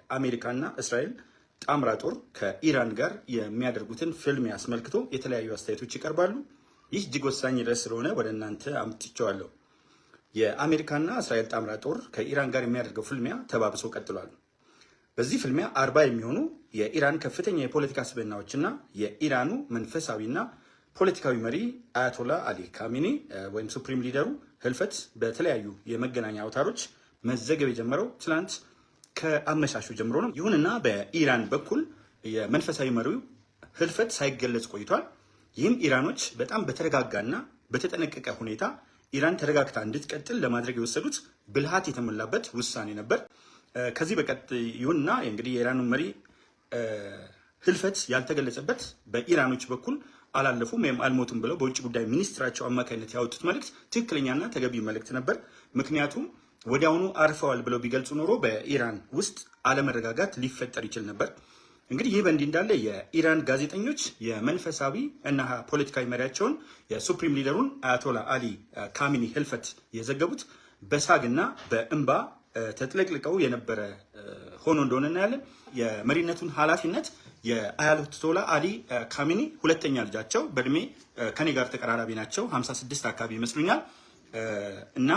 የአሜሪካና እስራኤል ጣምራ ጦር ከኢራን ጋር የሚያደርጉትን ፍልሚያ አስመልክቶ የተለያዩ አስተያየቶች ይቀርባሉ። ይህ እጅግ ወሳኝ ርዕስ ስለሆነ ወደ እናንተ አምጥቼዋለሁ። የአሜሪካና እስራኤል ጣምራ ጦር ከኢራን ጋር የሚያደርገው ፍልሚያ ተባብሶ ቀጥሏል። በዚህ ፍልሚያ 40 የሚሆኑ የኢራን ከፍተኛ የፖለቲካ ስብዕናዎችና የኢራኑ መንፈሳዊና ፖለቲካዊ መሪ አያቶላ አሊ ካሚኒ ወይም ሱፕሪም ሊደሩ ህልፈት በተለያዩ የመገናኛ አውታሮች መዘገብ የጀመረው ትላንት ከአመሻሹ ጀምሮ ነው። ይሁንና በኢራን በኩል የመንፈሳዊ መሪው ህልፈት ሳይገለጽ ቆይቷል። ይህም ኢራኖች በጣም በተረጋጋና በተጠነቀቀ ሁኔታ ኢራን ተረጋግታ እንድትቀጥል ለማድረግ የወሰዱት ብልሃት የተሞላበት ውሳኔ ነበር። ከዚህ ይሁንና እንግዲህ የኢራኑ መሪ ህልፈት ያልተገለጸበት በኢራኖች በኩል አላለፉም ወይም አልሞቱም ብለው በውጭ ጉዳይ ሚኒስትራቸው አማካኝነት ያወጡት መልእክት ትክክለኛና ተገቢ መልእክት ነበር። ምክንያቱም ወዲያውኑ አርፈዋል ብለው ቢገልጹ ኖሮ በኢራን ውስጥ አለመረጋጋት ሊፈጠር ይችል ነበር። እንግዲህ ይህ በእንዲህ እንዳለ የኢራን ጋዜጠኞች የመንፈሳዊ እና ፖለቲካዊ መሪያቸውን የሱፕሪም ሊደሩን አያቶላ አሊ ካሚኒ ህልፈት የዘገቡት በሳግና በእንባ ተጥለቅልቀው የነበረ ሆኖ እንደሆነ እናያለን። የመሪነቱን ኃላፊነት የአያቶላ አሊ ካሚኒ ሁለተኛ ልጃቸው በእድሜ ከኔ ጋር ተቀራራቢ ናቸው፣ 56 አካባቢ ይመስሉኛል እና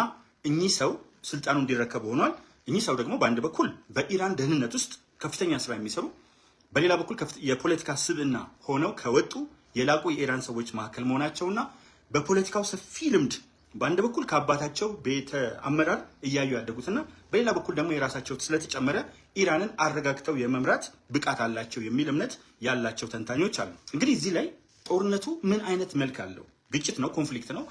እኚህ ሰው ስልጣኑ እንዲረከቡ ሆኗል። እኚህ ሰው ደግሞ በአንድ በኩል በኢራን ደህንነት ውስጥ ከፍተኛ ስራ የሚሰሩ በሌላ በኩል የፖለቲካ ስብዕና ሆነው ከወጡ የላቁ የኢራን ሰዎች መካከል መሆናቸውና በፖለቲካው ሰፊ ልምድ በአንድ በኩል ከአባታቸው ቤተ አመራር እያዩ ያደጉትና በሌላ በኩል ደግሞ የራሳቸው ስለተጨመረ ኢራንን አረጋግተው የመምራት ብቃት አላቸው የሚል እምነት ያላቸው ተንታኞች አሉ። እንግዲህ እዚህ ላይ ጦርነቱ ምን አይነት መልክ አለው? ግጭት ነው፣ ኮንፍሊክት ነው።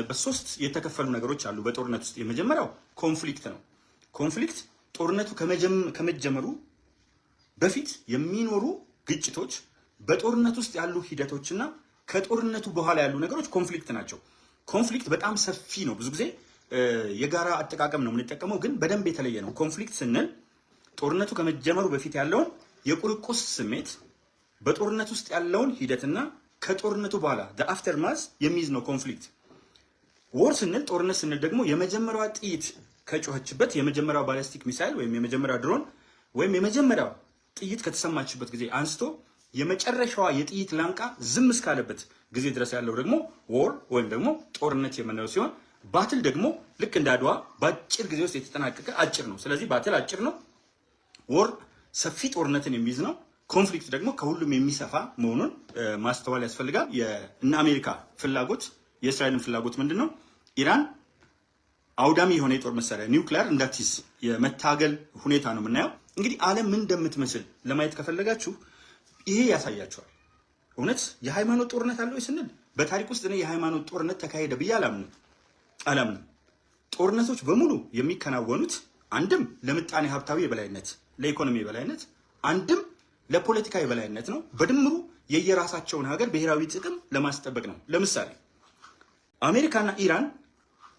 በሶስት የተከፈሉ ነገሮች አሉ በጦርነት ውስጥ። የመጀመሪያው ኮንፍሊክት ነው። ኮንፍሊክት ጦርነቱ ከመጀመሩ በፊት የሚኖሩ ግጭቶች፣ በጦርነት ውስጥ ያሉ ሂደቶችና ከጦርነቱ በኋላ ያሉ ነገሮች ኮንፍሊክት ናቸው። ኮንፍሊክት በጣም ሰፊ ነው። ብዙ ጊዜ የጋራ አጠቃቀም ነው የምንጠቀመው፣ ግን በደንብ የተለየ ነው። ኮንፍሊክት ስንል ጦርነቱ ከመጀመሩ በፊት ያለውን የቁርቁስ ስሜት፣ በጦርነት ውስጥ ያለውን ሂደትና ከጦርነቱ በኋላ አፍተር ማዝ የሚይዝ ነው ኮንፍሊክት። ዎር ስንል ጦርነት ስንል ደግሞ የመጀመሪያዋ ጥይት ከጮኸችበት፣ የመጀመሪያው ባሊስቲክ ሚሳይል ወይም የመጀመሪያው ድሮን ወይም የመጀመሪያው ጥይት ከተሰማችበት ጊዜ አንስቶ የመጨረሻዋ የጥይት ላንቃ ዝም እስካለበት ጊዜ ድረስ ያለው ደግሞ ዎር ወይም ደግሞ ጦርነት የምንለው ሲሆን፣ ባትል ደግሞ ልክ እንደ አድዋ በአጭር ጊዜ ውስጥ የተጠናቀቀ አጭር ነው። ስለዚህ ባትል አጭር ነው፣ ዎር ሰፊ ጦርነትን የሚይዝ ነው። ኮንፍሊክት ደግሞ ከሁሉም የሚሰፋ መሆኑን ማስተዋል ያስፈልጋል። እና አሜሪካ ፍላጎት የእስራኤልን ፍላጎት ምንድን ነው? ኢራን አውዳሚ የሆነ የጦር መሳሪያ ኒውክሊየር እንዳትይዝ የመታገል ሁኔታ ነው የምናየው። እንግዲህ ዓለም ምን እንደምትመስል ለማየት ከፈለጋችሁ ይሄ ያሳያችኋል። እውነት የሃይማኖት ጦርነት አለው ስንል በታሪክ ውስጥ እኔ የሃይማኖት ጦርነት ተካሄደ ብዬ አላምንም። ጦርነቶች በሙሉ የሚከናወኑት አንድም ለምጣኔ ሀብታዊ የበላይነት፣ ለኢኮኖሚ የበላይነት፣ አንድም ለፖለቲካ የበላይነት ነው። በድምሩ የየራሳቸውን ሀገር ብሔራዊ ጥቅም ለማስጠበቅ ነው። ለምሳሌ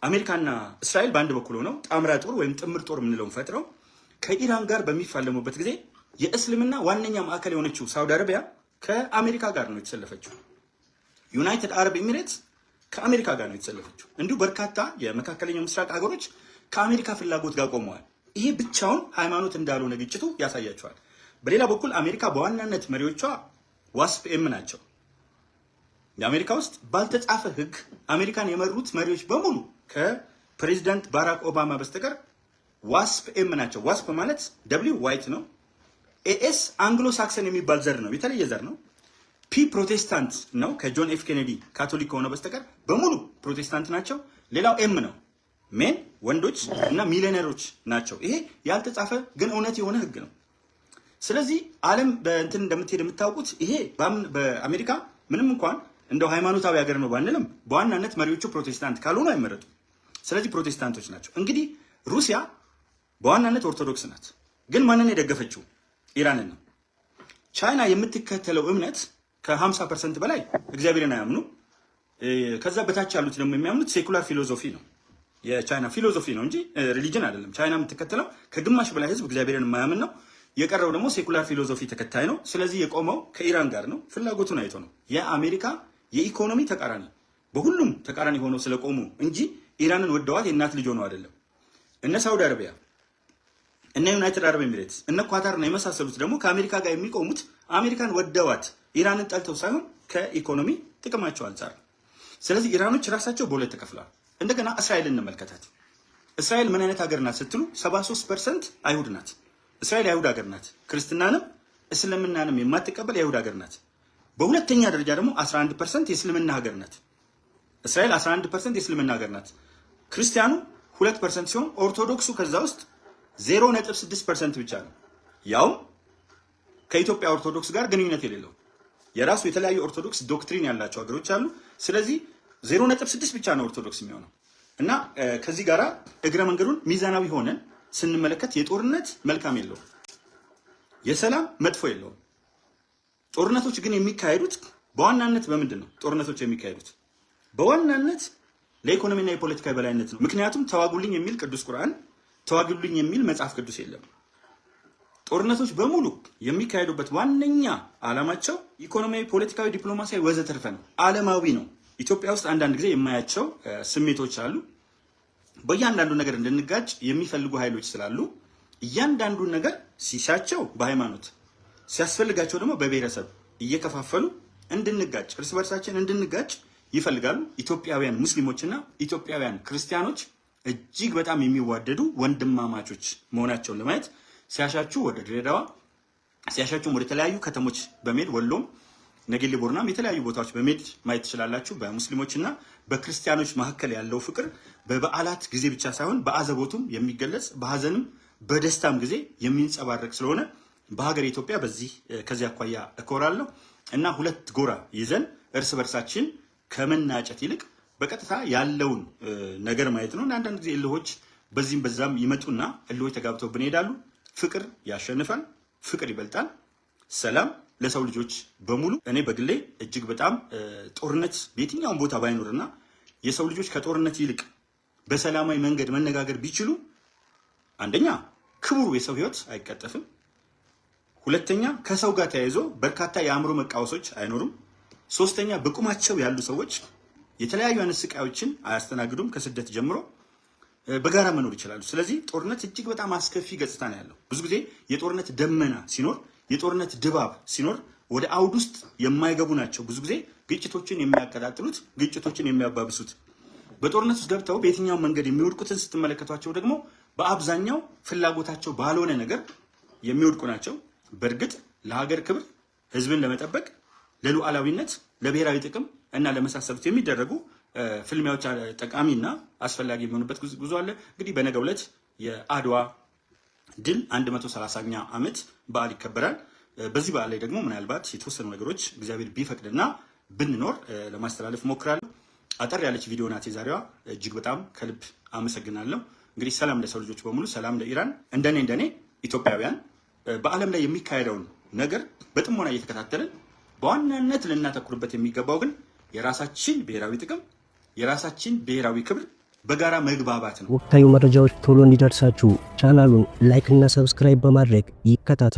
አሜሪካና እስራኤል በአንድ በኩል ሆነው ጣምራ ጦር ወይም ጥምር ጦር የምንለውን ፈጥረው ከኢራን ጋር በሚፋለሙበት ጊዜ የእስልምና ዋነኛ ማዕከል የሆነችው ሳውዲ አረቢያ ከአሜሪካ ጋር ነው የተሰለፈችው። ዩናይትድ አረብ ኤሚሬትስ ከአሜሪካ ጋር ነው የተሰለፈችው። እንዲሁ በርካታ የመካከለኛው ምስራቅ ሀገሮች ከአሜሪካ ፍላጎት ጋር ቆመዋል። ይሄ ብቻውን ሃይማኖት እንዳልሆነ ግጭቱ ያሳያቸዋል። በሌላ በኩል አሜሪካ በዋናነት መሪዎቿ ዋስፕ ኤም ናቸው። የአሜሪካ ውስጥ ባልተጻፈ ሕግ አሜሪካን የመሩት መሪዎች በሙሉ ከፕሬዚዳንት ባራክ ኦባማ በስተቀር ዋስፕ ኤም ናቸው። ዋስፕ ማለት ደብሊው ዋይት ነው። ኤኤስ አንግሎ ሳክሰን የሚባል ዘር ነው፣ የተለየ ዘር ነው። ፒ ፕሮቴስታንት ነው፣ ከጆን ኤፍ ኬኔዲ ካቶሊክ ከሆነ በስተቀር በሙሉ ፕሮቴስታንት ናቸው። ሌላው ኤም ነው፣ ሜን ወንዶች እና ሚሊዮነሮች ናቸው። ይሄ ያልተጻፈ ግን እውነት የሆነ ሕግ ነው። ስለዚህ ዓለም በእንትን እንደምትሄድ የምታውቁት ይሄ በአሜሪካ ምንም እንኳን እንደው ሃይማኖታዊ ሀገር ነው ባንልም በዋናነት መሪዎቹ ፕሮቴስታንት ካልሆኑ አይመረጡም። ስለዚህ ፕሮቴስታንቶች ናቸው። እንግዲህ ሩሲያ በዋናነት ኦርቶዶክስ ናት፣ ግን ማንን የደገፈችው? ኢራንን ነው። ቻይና የምትከተለው እምነት ከ50% በላይ እግዚአብሔርን አያምኑ። ከዛ በታች ያሉት ደግሞ የሚያምኑት ሴኩላር ፊሎዞፊ ነው። የቻይና ፊሎዞፊ ነው እንጂ ሪሊጅን አይደለም። ቻይና የምትከተለው ከግማሽ በላይ ህዝብ እግዚአብሔርን የማያምን ነው። የቀረው ደግሞ ሴኩላር ፊሎዞፊ ተከታይ ነው። ስለዚህ የቆመው ከኢራን ጋር ነው። ፍላጎቱን አይቶ ነው። የአሜሪካ የኢኮኖሚ ተቃራኒ በሁሉም ተቃራኒ ሆነው ስለቆሙ እንጂ ኢራንን ወደዋት የእናት ልጅ ሆነው አይደለም። እነ ሳውዲ አረቢያ እነ ዩናይትድ አረብ ኤሚሬትስ እነ ኳታርና የመሳሰሉት ደግሞ ከአሜሪካ ጋር የሚቆሙት አሜሪካን ወደዋት ኢራንን ጠልተው ሳይሆን ከኢኮኖሚ ጥቅማቸው አንፃር። ስለዚህ ኢራኖች ራሳቸው በሁለት ተከፍለዋል። እንደገና እስራኤልን እንመልከታት። እስራኤል ምን አይነት ሀገር ናት ስትሉ 73% አይሁድ ናት። እስራኤል የአይሁድ ሀገር ናት። ክርስትናንም እስልምናንም የማትቀበል የአይሁድ ሀገር ናት። በሁለተኛ ደረጃ ደግሞ 11% የእስልምና ሀገር ናት። እስራኤል 11% የእስልምና ሀገር ናት። ክርስቲያኑ 2% ሲሆን ኦርቶዶክሱ ከዛ ውስጥ 0.6% ብቻ ነው። ያው ከኢትዮጵያ ኦርቶዶክስ ጋር ግንኙነት የሌለው የራሱ የተለያዩ ኦርቶዶክስ ዶክትሪን ያላቸው ሀገሮች አሉ። ስለዚህ 0.6 ብቻ ነው ኦርቶዶክስ የሚሆነው እና ከዚህ ጋራ እግረ መንገዱን ሚዛናዊ ሆነን ስንመለከት የጦርነት መልካም የለውም፣ የሰላም መጥፎ የለውም። ጦርነቶች ግን የሚካሄዱት በዋናነት በምንድን ነው? ጦርነቶች የሚካሄዱት በዋናነት ለኢኮኖሚና የፖለቲካ የበላይነት ነው። ምክንያቱም ተዋጉልኝ የሚል ቅዱስ ቁርአን፣ ተዋጉልኝ የሚል መጽሐፍ ቅዱስ የለም። ጦርነቶች በሙሉ የሚካሄዱበት ዋነኛ ዓላማቸው ኢኮኖሚያዊ፣ ፖለቲካዊ፣ ዲፕሎማሲያዊ ወዘተርፈ ነው። ዓለማዊ ነው። ኢትዮጵያ ውስጥ አንዳንድ ጊዜ የማያቸው ስሜቶች አሉ። በእያንዳንዱ ነገር እንድንጋጭ የሚፈልጉ ኃይሎች ስላሉ እያንዳንዱን ነገር ሲሻቸው በሃይማኖት ሲያስፈልጋቸው ደግሞ በብሔረሰብ እየከፋፈሉ እንድንጋጭ፣ እርስ በርሳችን እንድንጋጭ ይፈልጋሉ። ኢትዮጵያውያን ሙስሊሞችና ኢትዮጵያውያን ክርስቲያኖች እጅግ በጣም የሚዋደዱ ወንድማማቾች መሆናቸውን ለማየት ሲያሻችሁ ወደ ድሬዳዋ፣ ሲያሻችሁም ወደ ተለያዩ ከተሞች በመሄድ ወሎም፣ ነጌሌ ቦርናም የተለያዩ ቦታዎች በመሄድ ማየት ትችላላችሁ። በሙስሊሞችና በክርስቲያኖች መካከል ያለው ፍቅር በበዓላት ጊዜ ብቻ ሳይሆን በአዘቦቱም የሚገለጽ በሀዘንም በደስታም ጊዜ የሚንጸባረቅ ስለሆነ በሀገር ኢትዮጵያ በዚህ ከዚህ አኳያ እኮራለሁ እና ሁለት ጎራ ይዘን እርስ በርሳችን ከመናጨት ይልቅ በቀጥታ ያለውን ነገር ማየት ነው። አንዳንድ ጊዜ እልሆች በዚህም በዛም ይመጡና እልሆች ተጋብተው ብንሄዳሉ። ፍቅር ያሸንፋል፣ ፍቅር ይበልጣል። ሰላም ለሰው ልጆች በሙሉ። እኔ በግሌ እጅግ በጣም ጦርነት በየትኛውም ቦታ ባይኖርና የሰው ልጆች ከጦርነት ይልቅ በሰላማዊ መንገድ መነጋገር ቢችሉ አንደኛ ክቡር የሰው ሕይወት አይቀጠፍም፣ ሁለተኛ ከሰው ጋር ተያይዞ በርካታ የአእምሮ መቃወሶች አይኖሩም፣ ሶስተኛ በቁማቸው ያሉ ሰዎች የተለያዩ አይነት ስቃዮችን አያስተናግዱም። ከስደት ጀምሮ በጋራ መኖር ይችላሉ። ስለዚህ ጦርነት እጅግ በጣም አስከፊ ገጽታ ነው ያለው። ብዙ ጊዜ የጦርነት ደመና ሲኖር፣ የጦርነት ድባብ ሲኖር ወደ አውድ ውስጥ የማይገቡ ናቸው ብዙ ጊዜ ግጭቶችን የሚያቀጣጥሉት፣ ግጭቶችን የሚያባብሱት። በጦርነት ውስጥ ገብተው በየትኛው መንገድ የሚወድቁትን ስትመለከቷቸው ደግሞ በአብዛኛው ፍላጎታቸው ባልሆነ ነገር የሚወድቁ ናቸው። በእርግጥ ለሀገር ክብር፣ ህዝብን ለመጠበቅ፣ ለሉዓላዊነት፣ ለብሔራዊ ጥቅም እና ለመሳሰሉት የሚደረጉ ፍልሚያዎች ጠቃሚና አስፈላጊ የሚሆኑበት ጉዞ አለ። እንግዲህ በነገው ዕለት የአድዋ ድል 130ኛ ዓመት በዓል ይከበራል። በዚህ በዓል ላይ ደግሞ ምናልባት የተወሰኑ ነገሮች እግዚአብሔር ቢፈቅድና ብንኖር ለማስተላለፍ ሞክራለሁ። አጠር ያለች ቪዲዮ ናት የዛሬዋ። እጅግ በጣም ከልብ አመሰግናለሁ። እንግዲህ ሰላም ለሰው ልጆች በሙሉ፣ ሰላም ለኢራን። እንደኔ ኢትዮጵያውያን በዓለም ላይ የሚካሄደውን ነገር በጥሞና እየተከታተልን በዋናነት ልናተኩርበት የሚገባው ግን የራሳችን ብሔራዊ ጥቅም፣ የራሳችን ብሔራዊ ክብር በጋራ መግባባት ነው። ወቅታዊ መረጃዎች ቶሎ እንዲደርሳችሁ ቻናሉን ላይክ እና ሰብስክራይብ በማድረግ ይከታተሉ።